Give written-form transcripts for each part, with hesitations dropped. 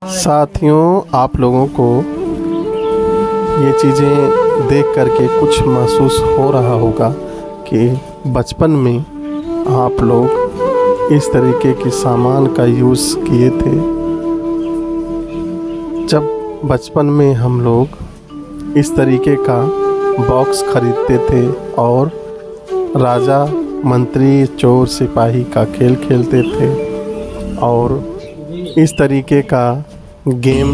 साथियों, आप लोगों को ये चीज़ें देख कर के कुछ महसूस हो रहा होगा कि बचपन में आप लोग इस तरीके के सामान का यूज़ किए थे। जब बचपन में हम लोग इस तरीके का बॉक्स खरीदते थे और राजा मंत्री चोर सिपाही का खेल खेलते थे और इस तरीके का गेम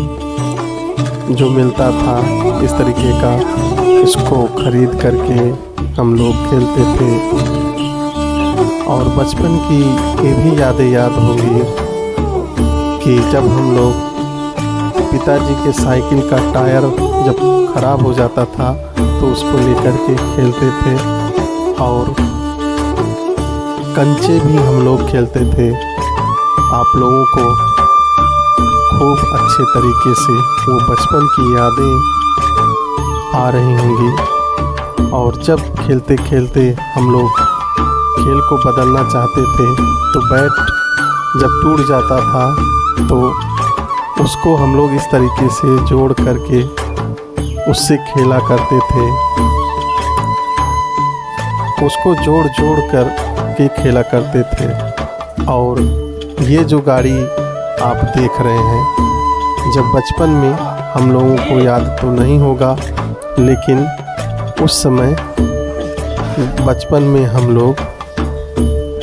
जो मिलता था, इस तरीके का इसको खरीद करके हम लोग खेलते थे। और बचपन की ये भी यादें याद होंगी कि जब हम लोग पिताजी के साइकिल का टायर जब ख़राब हो जाता था तो उसको लेकर के खेलते थे और कंचे भी हम लोग खेलते थे। आप लोगों को खूब अच्छे तरीके से वो बचपन की यादें आ रही होंगी। और जब खेलते खेलते हम लोग खेल को बदलना चाहते थे तो बैट जब टूट जाता था तो उसको हम लोग इस तरीके से जोड़ करके उससे खेला करते थे। उसको जोड़ जोड़ कर के खेला करते थे। और ये जो गाड़ी आप देख रहे हैं, जब बचपन में हम लोगों को याद तो नहीं होगा, लेकिन उस समय बचपन में हम लोग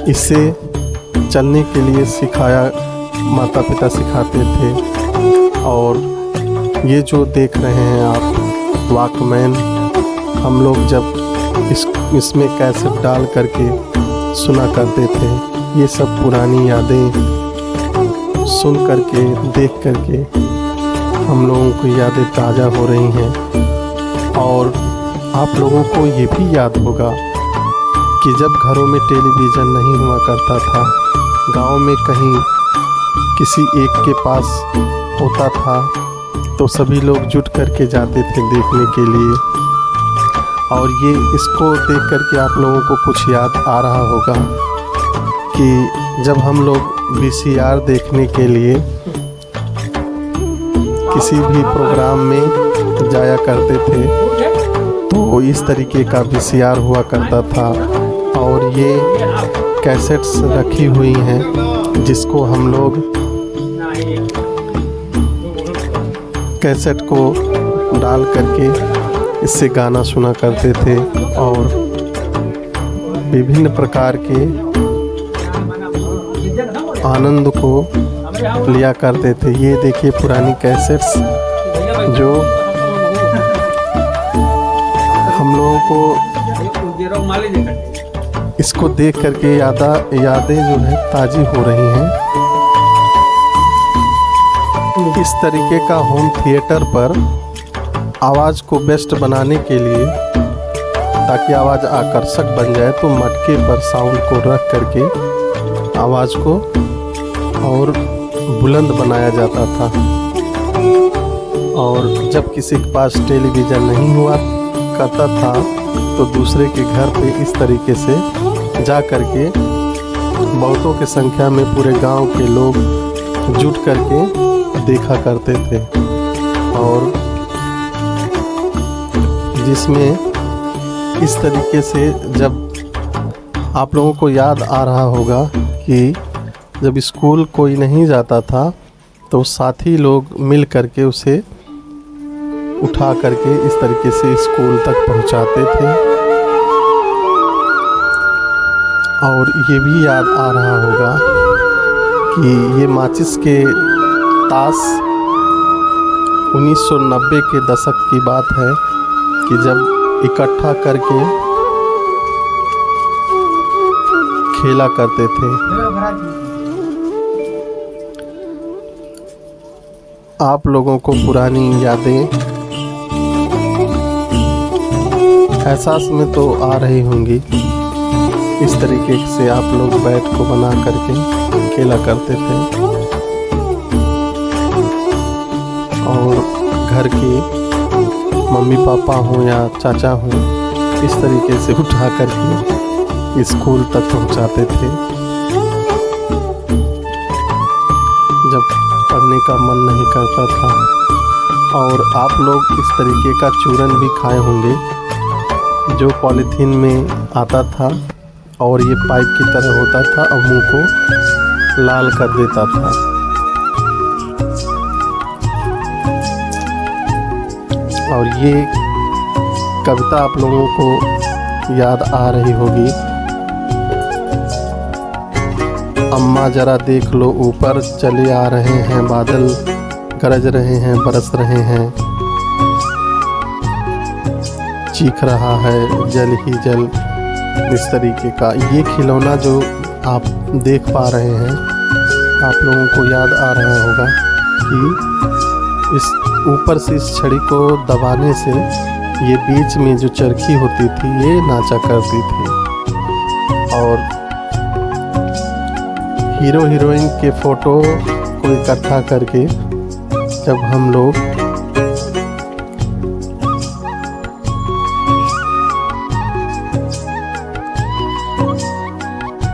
इसे चलने के लिए सिखाया, माता पिता सिखाते थे। और ये जो देख रहे हैं आप वॉकमैन, हम लोग जब इसमें कैसेट डाल करके सुना करते थे। ये सब पुरानी यादें सुन करके देख करके हम लोगों को यादें ताज़ा हो रही हैं। और आप लोगों को ये भी याद होगा कि जब घरों में टेलीविज़न नहीं हुआ करता था, गांव में कहीं किसी एक के पास होता था तो सभी लोग जुट करके जाते थे देखने के लिए। और ये इसको देख करके आप लोगों को कुछ याद आ रहा होगा कि जब हम लोग VCR देखने के लिए किसी भी प्रोग्राम में जाया करते थे तो इस तरीके का VCR हुआ करता था। और ये कैसेट्स रखी हुई हैं जिसको हम लोग कैसेट को डाल करके इससे गाना सुना करते थे और विभिन्न प्रकार के आनंद को लिया करते थे। ये देखिए पुरानी कैसेट्स जो हम लोगों को इसको देख करके यादें जो है ताज़ी हो रही हैं। इस तरीके का होम थिएटर पर आवाज़ को बेस्ट बनाने के लिए, ताकि आवाज़ आकर्षक बन जाए, तो मटके पर साउंड को रख करके आवाज़ को और बुलंद बनाया जाता था। और जब किसी के पास टेलीविज़न नहीं हुआ करता था तो दूसरे के घर पे इस तरीके से जा करके बहुतों की संख्या में पूरे गांव के लोग जुट करके देखा करते थे। और जिसमें इस तरीके से जब आप लोगों को याद आ रहा होगा कि जब स्कूल कोई नहीं जाता था तो साथी लोग मिल करके उसे उठा करके इस तरीके से स्कूल तक पहुंचाते थे। और ये भी याद आ रहा होगा कि ये माचिस के ताश 1990 के दशक की बात है कि जब इकट्ठा करके खेला करते थे। आप लोगों को पुरानी यादें एहसास में तो आ रही होंगी। इस तरीके से आप लोग बैट को बना करके खेला करते थे और घर के मम्मी पापा हों या चाचा हों, इस तरीके से उठा करके स्कूल तक पहुंचाते थे। जब करने का मन नहीं करता था। और आप लोग इस तरीके का चूरन भी खाए होंगे जो पॉलीथीन में आता था और ये पाइप की तरह होता था और मुंह को लाल कर देता था। और ये कविता आप लोगों को याद आ रही होगी, अम्मा जरा देख लो ऊपर चले आ रहे हैं बादल, गरज रहे हैं बरस रहे हैं, चीख रहा है जल ही जल। इस तरीके का ये खिलौना जो आप देख पा रहे हैं, आप लोगों को याद आ रहा होगा कि इस ऊपर से इस छड़ी को दबाने से ये बीच में जो चरखी होती थी ये नाचा करती थी। और हीरो हीरोइन के फ़ोटो को इकट्ठा करके जब हम लोग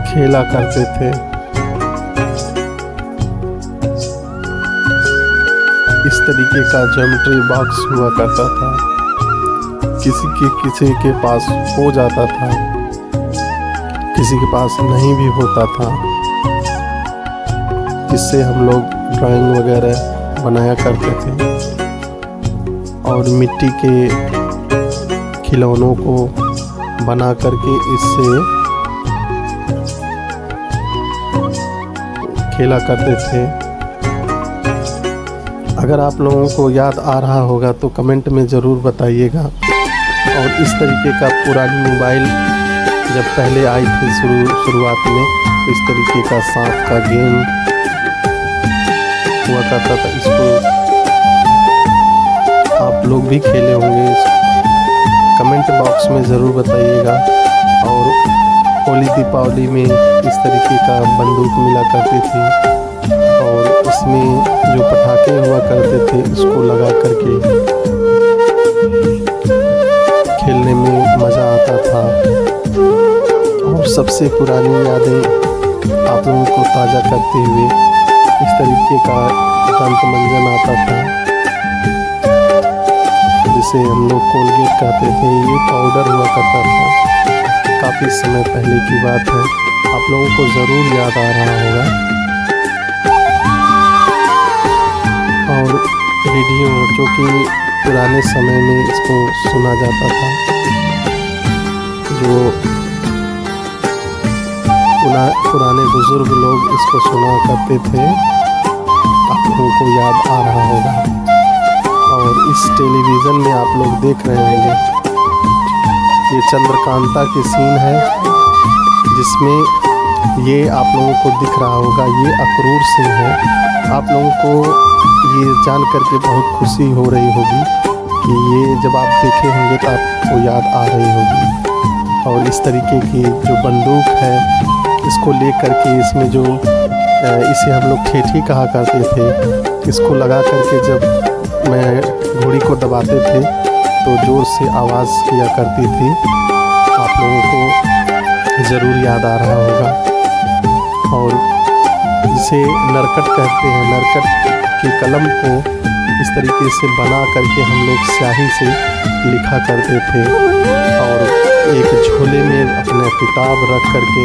खेला करते थे, इस तरीके का ज्योमेट्री बॉक्स हुआ करता था। किसी के पास हो जाता था, किसी के पास नहीं भी होता था, जिससे हम लोग ड्राइंग वगैरह बनाया करते थे। और मिट्टी के खिलौनों को बना करके इससे खेला करते थे। अगर आप लोगों को याद आ रहा होगा तो कमेंट में ज़रूर बताइएगा। और इस तरीके का पुरानी मोबाइल जब पहले आई थी शुरुआत में, इस तरीके का सांप का गेम हुआ करता था। इसको आप लोग भी खेले होंगे, कमेंट बॉक्स में ज़रूर बताइएगा। और होली दीपावली में इस तरीके का बंदूक मिला करती थी और इसमें जो पटाखे हुआ करते थे इसको लगा करके खेलने में मज़ा आता था। और सबसे पुरानी यादें आप लोगों को ताज़ा करते हुए इस तरीके का दंत मंजन आता था जिसे हम लोग कोलगेट कहते थे। ये पाउडर हुआ करता था, काफ़ी समय पहले की बात है, आप लोगों को ज़रूर याद आ रहा होगा। और रेडियो जो कि पुराने समय में इसको सुना जाता था, जो पुराने बुज़ुर्ग लोग इसको सुना करते थे, आप लोगों को याद आ रहा होगा। और इस टेलीविज़न में आप लोग देख रहे होंगे, ये चंद्रकांता की सीन है जिसमें ये आप लोगों को दिख रहा होगा, ये अक्रूर सिंह है। आप लोगों को ये जान करके बहुत खुशी हो रही होगी कि ये जब आप देखे होंगे तो आपको याद आ रही होगी। और इस तरीके की जो बंदूक है इसको ले करके इसमें जो इसे हम लोग ठेठी कहा करते थे, इसको लगा करके जब मैं घोड़ी को दबाते थे तो ज़ोर से आवाज़ किया करती थी। आप लोगों को ज़रूर याद आ रहा होगा। और जिसे नरकट कहते हैं, नरकट के कलम को इस तरीके से बना करके हम लोग स्याही से लिखा करते थे और एक झोले में अपने किताब रख करके,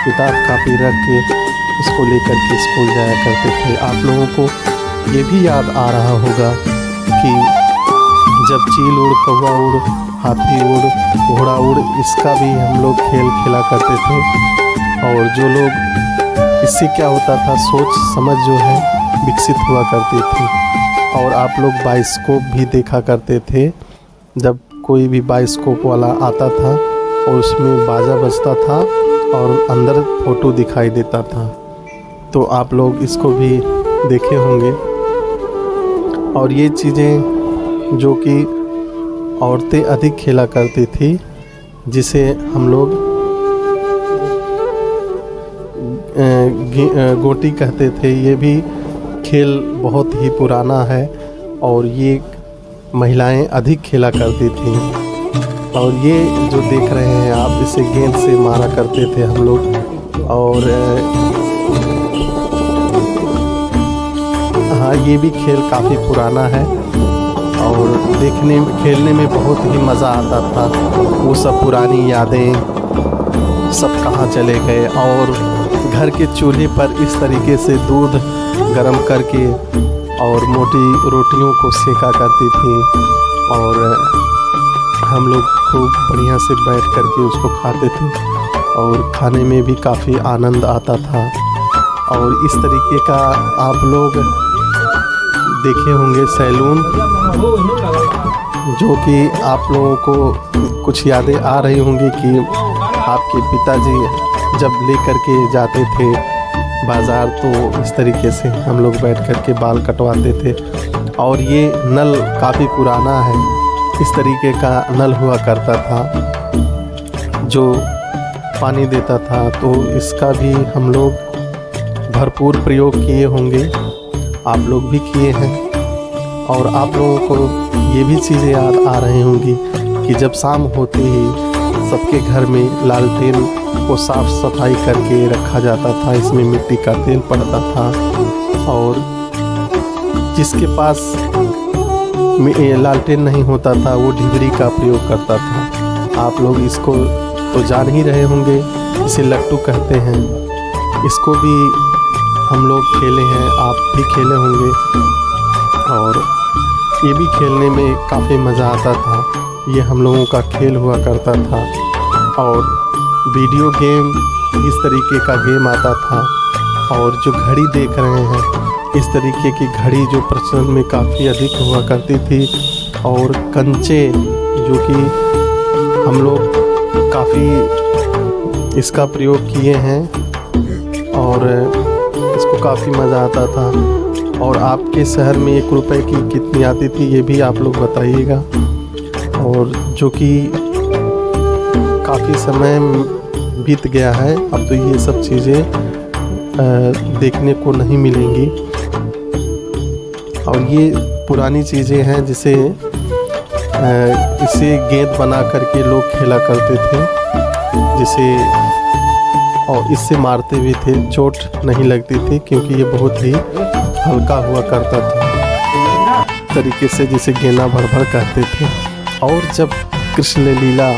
किताब कापी रख के इसको लेकर के स्कूल जाया करते थे। आप लोगों को ये भी याद आ रहा होगा कि जब चील उड़, कौवा उड़, हाथी उड़, घोड़ा उड़, इसका भी हम लोग खेल खेला करते थे। और जो लोग इससे क्या होता था, सोच समझ जो है विकसित हुआ करती थी। और आप लोग बाइस्कोप भी देखा करते थे, जब कोई भी बाइस्कोप वाला आता था और उसमें बाजा बजता था और अंदर फ़ोटो दिखाई देता था, तो आप लोग इसको भी देखे होंगे। और ये चीज़ें जो कि औरतें अधिक खेला करती थी, जिसे हम लोग गोटी कहते थे, ये भी खेल बहुत ही पुराना है और ये महिलाएं अधिक खेला करती थी। और ये जो देख रहे हैं आप, इसे गेंद से मारा करते थे हम लोग। और हाँ, था। ये भी खेल काफ़ी पुराना है और देखने खेलने में बहुत ही मज़ा आता था। वो सब पुरानी यादें सब कहाँ चले गए। और घर के चूल्हे पर इस तरीके से दूध गर्म करके और मोटी रोटियों को सेका करती थी और हम लोग खूब बढ़िया से बैठ कर के उसको खाते थे और खाने में भी काफ़ी आनंद आता था। और इस तरीके का आप लोग देखे होंगे सैलून, जो कि आप लोगों को कुछ यादें आ रही होंगी कि आपके पिताजी जब लेकर के जाते थे बाज़ार तो इस तरीके से हम लोग बैठ कर के बाल कटवाते थे। और ये नल काफ़ी पुराना है, इस तरीके का नल हुआ करता था जो पानी देता था। तो इसका भी हम लोग भरपूर प्रयोग किए होंगे, आप लोग भी किए हैं। और आप लोगों को ये भी चीज़ें याद आ रही होंगी कि जब शाम होते ही सबके घर में लालटेन को साफ़ सफाई करके रखा जाता था। इसमें मिट्टी का तेल पड़ता था और जिसके पास लालटेन नहीं होता था वो ढिबरी का प्रयोग करता था। आप लोग इसको तो जान ही रहे होंगे, इसे लट्टू कहते हैं। इसको भी हम लोग खेले हैं, आप भी खेले होंगे और ये भी खेलने में काफ़ी मज़ा आता था। ये हम लोगों का खेल हुआ करता था। और वीडियो गेम इस तरीके का गेम आता था। और जो घड़ी देख रहे हैं, इस तरीके की घड़ी जो प्रचलन में काफ़ी अधिक हुआ करती थी। और कंचे जो कि हम लोग काफ़ी इसका प्रयोग किए हैं और इसको काफ़ी मज़ा आता था। और आपके शहर में 1 रुपए की कितनी आती थी ये भी आप लोग बताइएगा। और जो कि काफ़ी समय बीत गया है, अब तो ये सब चीज़ें देखने को नहीं मिलेंगी। और ये पुरानी चीज़ें हैं जिसे इसे गेंद बना करके लोग खेला करते थे, जिसे और इससे मारते भी थे, चोट नहीं लगती थी क्योंकि ये बहुत ही हल्का हुआ करता था तरीके से, जिसे गेना भर कहते थे। और जब कृष्ण लीला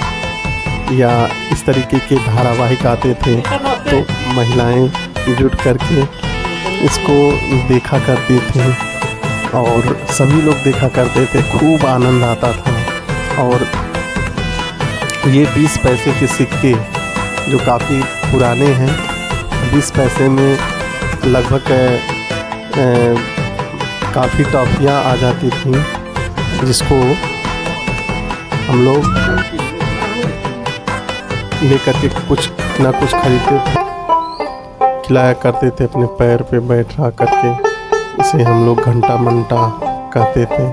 या इस तरीके के धारावाहिक आते थे तो महिलाएं जुट करके इसको देखा करती थी और सभी लोग देखा करते थे, खूब आनंद आता था। और ये 20 पैसे के सिक्के जो काफ़ी पुराने हैं, 20 पैसे में लगभग काफ़ी टॉफ़ियाँ आ जाती थी जिसको हम लोग लेकर के कुछ ना कुछ खरीदते थे, खिलाया करते थे अपने पैर पे बैठा करके। इसे हम लोग घंटा मंटा कहते थे।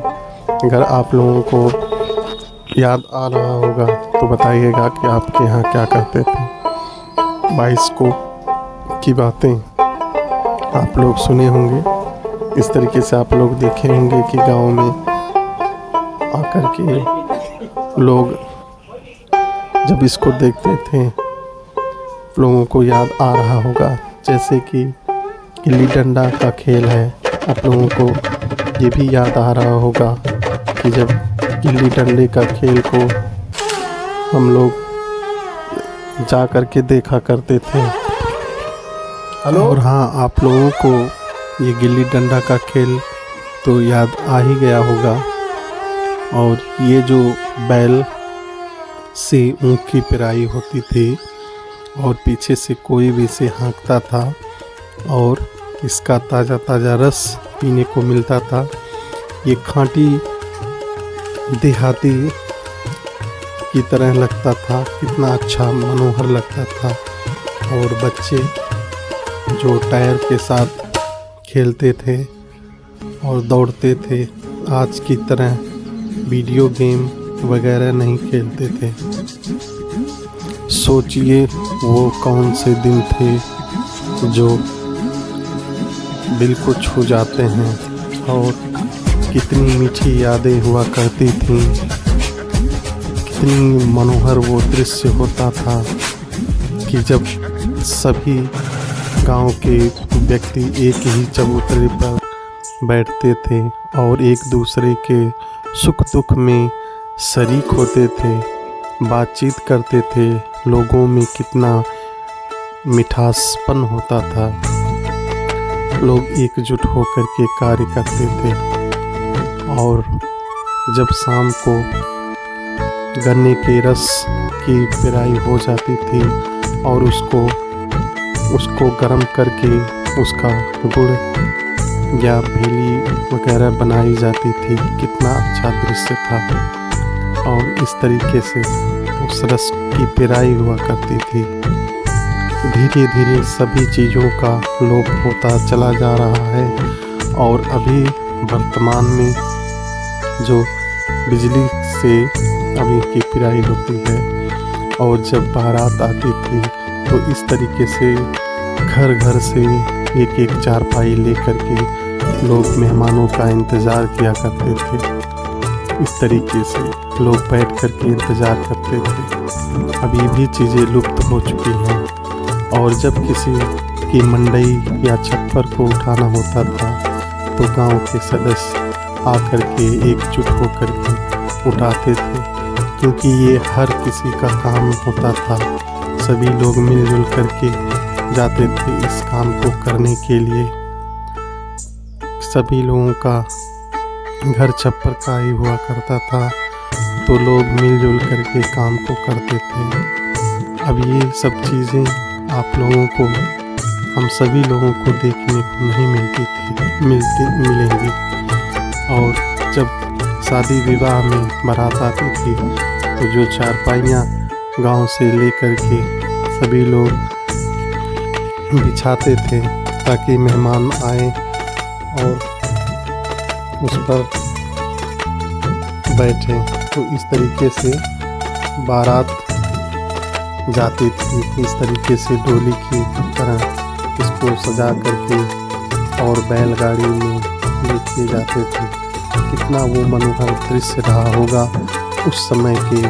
अगर आप लोगों को याद आ रहा होगा तो बताइएगा कि आपके यहाँ क्या कहते थे। 22 की बातें आप लोग सुने होंगे, इस तरीके से आप लोग देखे होंगे कि गांव में आकर के लोग जब इसको देखते थे लोगों को याद आ रहा होगा। जैसे कि गिल्ली डंडा का खेल है, आप लोगों को ये भी याद आ रहा होगा कि जब गिल्ली डंडे का खेल को हम लोग जा कर के देखा करते थे। और हाँ, आप लोगों को ये गिल्ली डंडा का खेल तो याद आ ही गया होगा। और ये जो बैल से ऊँट की पिराई होती थी और पीछे से कोई भी इसे हाँकता था और इसका ताज़ा ताज़ा रस पीने को मिलता था। ये खाँटी देहाती की तरह लगता था, कितना अच्छा मनोहर लगता था। और बच्चे जो टायर के साथ खेलते थे और दौड़ते थे, आज की तरह वीडियो गेम वगैरह नहीं खेलते थे। सोचिए वो कौन से दिन थे जो दिल को छू जाते हैं और कितनी मीठी यादें हुआ करती थीं, कितनी मनोहर वो दृश्य होता था कि जब सभी गांव के व्यक्ति एक ही चबूतरे पर बैठते थे और एक दूसरे के सुख दुख में शरीक होते थे, बातचीत करते थे। लोगों में कितना मिठासपन होता था, लोग एकजुट होकर के कार्य करते थे। और जब शाम को गन्ने के रस की पेराई हो जाती थी और उसको गर्म करके उसका गुड़ या भेली वगैरह बनाई जाती थी, कितना अच्छा दृश्य था। और इस तरीके से उस रस की पेराई हुआ करती थी। धीरे धीरे सभी चीज़ों का लोप होता चला जा रहा है और अभी वर्तमान में जो बिजली से अभी की पेराई होती है। और जब बारात आती थी तो इस तरीके से घर घर से एक एक चारपाई लेकर के लोग मेहमानों का इंतज़ार किया करते थे। इस तरीके से लोग बैठ कर के इंतज़ार करते थे। अभी भी चीज़ें लुप्त हो चुकी हैं। और जब किसी की मंडई या छप्पर को उठाना होता था तो गांव के सदस्य आकर के एकजुट होकर के उठाते थे, क्योंकि ये हर किसी का काम होता था। सभी लोग मिलजुल करके जाते थे इस काम को करने के लिए। सभी लोगों का घर छप्पर का ही हुआ करता था तो लोग मिलजुल करके काम को करते थे। अब ये सब चीज़ें आप लोगों को, हम सभी लोगों को देखने को नहीं मिलेंगी। और जब शादी विवाह में बारात आती थी तो जो चारपाइयाँ गांव से लेकर के सभी लोग बिछाते थे ताकि मेहमान आए और उस पर बैठे। तो इस तरीके से बारात जाती थी। इस तरीके से डोली की तरह इसको सजा करके और बैलगाड़ी में लेके जाते थे। कितना वो मनोहर दृश्य रहा होगा उस समय में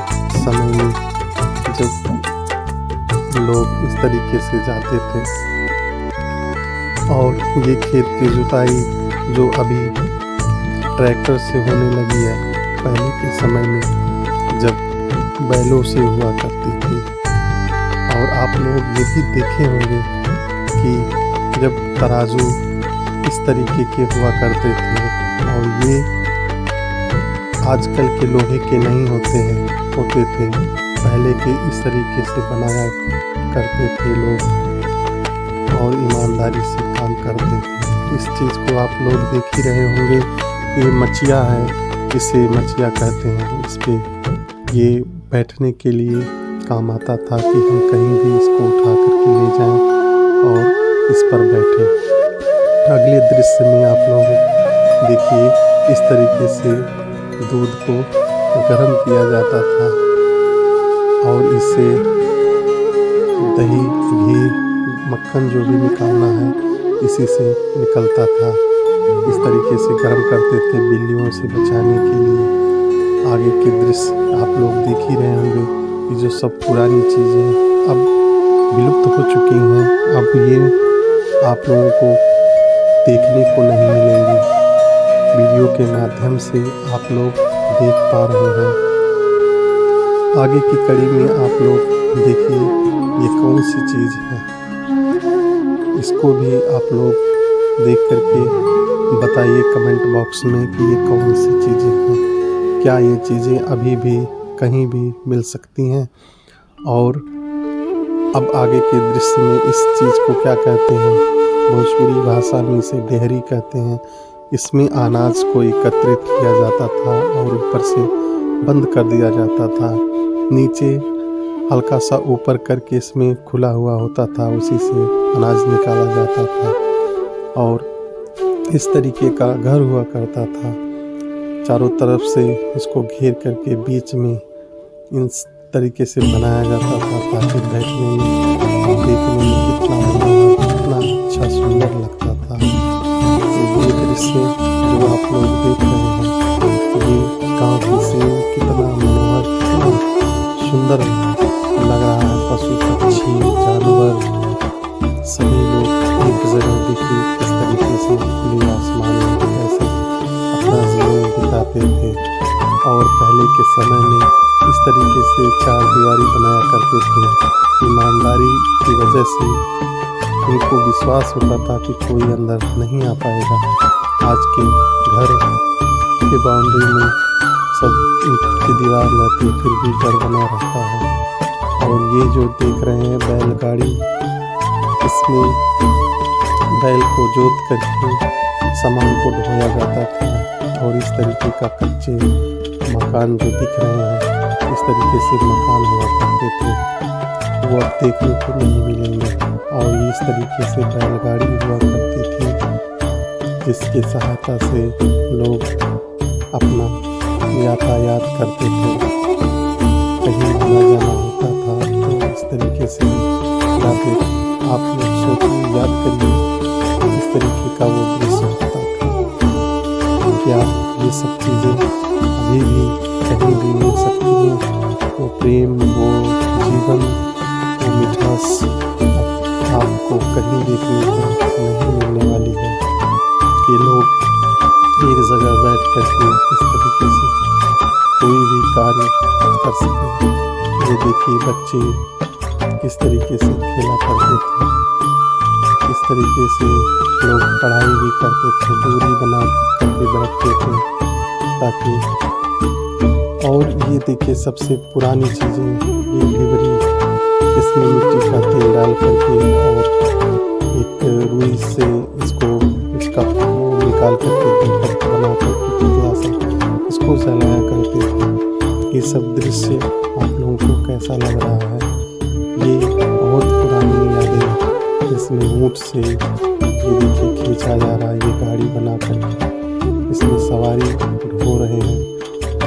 जब लोग इस तरीके से जाते थे। और ये खेत की जुताई जो अभी ट्रैक्टर से होने लगी है, पहले के समय में जब बैलों से हुआ करती थी। और आप लोग ये भी देखे होंगे कि जब तराजू इस तरीके के हुआ करते थे और ये आजकल के लोहे के नहीं होते थे, पहले के इस तरीके से बनाया करते थे लोग और ईमानदारी से काम करते थे। इस चीज़ को आप लोग देख ही रहे होंगे। ये मचिया है, इसे मचिया कहते हैं। इस पे ये बैठने के लिए काम आता था कि हम कहीं भी इसको उठा करके ले जाएं और इस पर बैठें। अगले दृश्य में आप लोग देखिए, इस तरीके से दूध को गर्म किया जाता था और इससे दही, घी, मक्खन जो भी निकालना है इसी से निकलता था। इस तरीके से गर्म करते थे बिल्लियों से बचाने के लिए। आगे के दृश्य आप लोग देख ही रहे होंगे कि जो सब पुरानी चीज़ें अब विलुप्त हो चुकी हैं, अब ये आप लोगों को देखने को नहीं मिलेंगी। वीडियो के माध्यम से आप लोग देख पा रहे हैं। आगे की कड़ी में आप लोग देखिए ये कौन सी चीज़ है, इसको भी आप लोग देख करके बताइए कमेंट बॉक्स में कि ये कौन सी चीज़ें हैं। क्या ये चीज़ें अभी भी कहीं भी मिल सकती हैं? और अब आगे के दृश्य में इस चीज़ को क्या कहते हैं? भोजपुरी भाषा में इसे डेहरी कहते हैं। इसमें अनाज को एकत्रित किया जाता था और ऊपर से बंद कर दिया जाता था। नीचे हल्का सा ऊपर करके इसमें खुला हुआ होता था, उसी से अनाज निकाला जाता था। और इस तरीके का घर हुआ करता था। चारों तरफ से इसको घेर करके बीच में इस तरीके से बनाया जाता था ताकि बैठने में और देखने में कितना अच्छा सुंदर लगता था। तो ये दृश्य जो आप लोग देख रहे हैं, ये गाँव की सीन कितना मनोहर, कितना सुंदर लग रहा है। पशु पक्षी जानवर सभी लोग एक जगह देखिए किस तरीके से खुले आसमान में जाते थे और पहले के समय में इस तरीके से चार दीवारी बनाया करते थे। ईमानदारी की वजह से उनको विश्वास होता था कि कोई अंदर नहीं आ पाएगा। आज के घर के बाउंड्री में सब ईंट की दीवार रहती है, फिर भी डर बना रहता है। और ये जो देख रहे हैं बैलगाड़ी, इसमें बैल को जोत करके सामान को ढोया जाता था। और इस तरीके का कच्चे मकान जो दिख रहे हैं, इस तरीके से मकान हुआ करते थे, वो अब देखने को नहीं मिलेंगे। और इस तरीके से बैलगाड़ी हुआ करती थी, जिसकी सहायता से लोग अपना यातायात करते थे। कहीं आना जाना होता था तो इस तरीके से जाते। आप लोग सोचिए, याद करिए इस तरीके का वो दृश्य होता था। क्या ये सब चीज़ें अभी भी कहीं भी मिल सकती हैं? वो प्रेम, वो जीवन, वो मिठास आपको कहीं देखने को नहीं मिलने वाली है कि लोग एक जगह बैठ करके इस तरीके से कोई भी कार्य कर सकें। ये देखिए बच्चे किस तरीके से खेला करते थे, किस तरीके से लोग पढ़ाई भी करते थे, दूरी बना करके बैठते थे ताकि। और ये देखिए सबसे पुरानी चीज़ें, ये डिबरी, इसमें मिट्टी का तेल डाल करके और एक रुई से इसका निकाल करके दीपक बना करके पतला सा इसको जलाया करते थे। ये सब दृश्य आप लोगों को कैसा लग रहा है? ये बहुत पुरानी यादें, इसमें ऊँट से ये देखिए खींचा जा रहा है, ये गाड़ी बना करके इसमें सवारी ढो रहे हैं।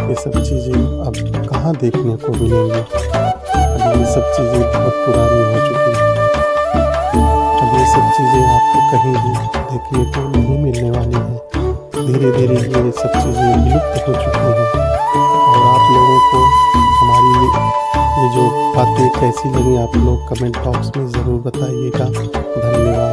ये सब चीज़ें अब कहाँ देखने को मिलेंगी? अब ये सब चीज़ें बहुत पुरानी हो चुकी हैं। अब ये सब चीज़ें आपको कहीं भी देखने को नहीं मिलने वाली हैं। धीरे धीरे ये सब चीज़ें विलुप्त हो चुकी हैं। और आप लोगों को हमारी ये जो बातें कैसी लगी, आप लोग कमेंट बॉक्स में ज़रूर बताइएगा। धन्यवाद।